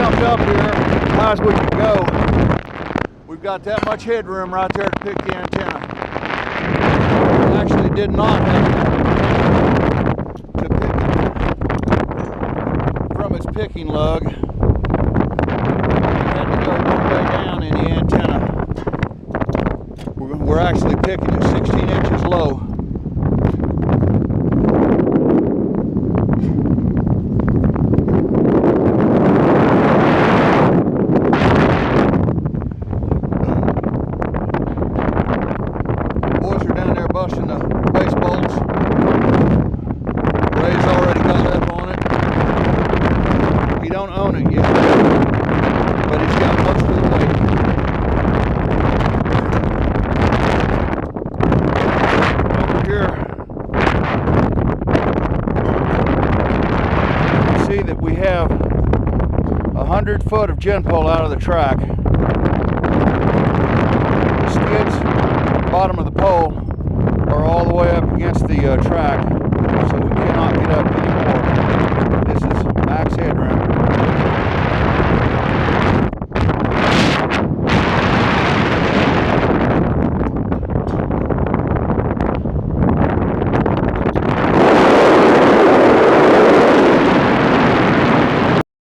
mounted up here as high as we can go. We've got that much headroom right there to pick the antenna. We actually did not have to pick it from its picking lug. We had to go one way down in the antenna. We're actually picking it 16 inches low. Busting the base bolts. Ray's already got up on it. He don't own it yet, but he's got most of the weight. Over here, you can see that we have 100 foot of gin pole out of the track. The skids, bottom of the pole, are all the way up against the track.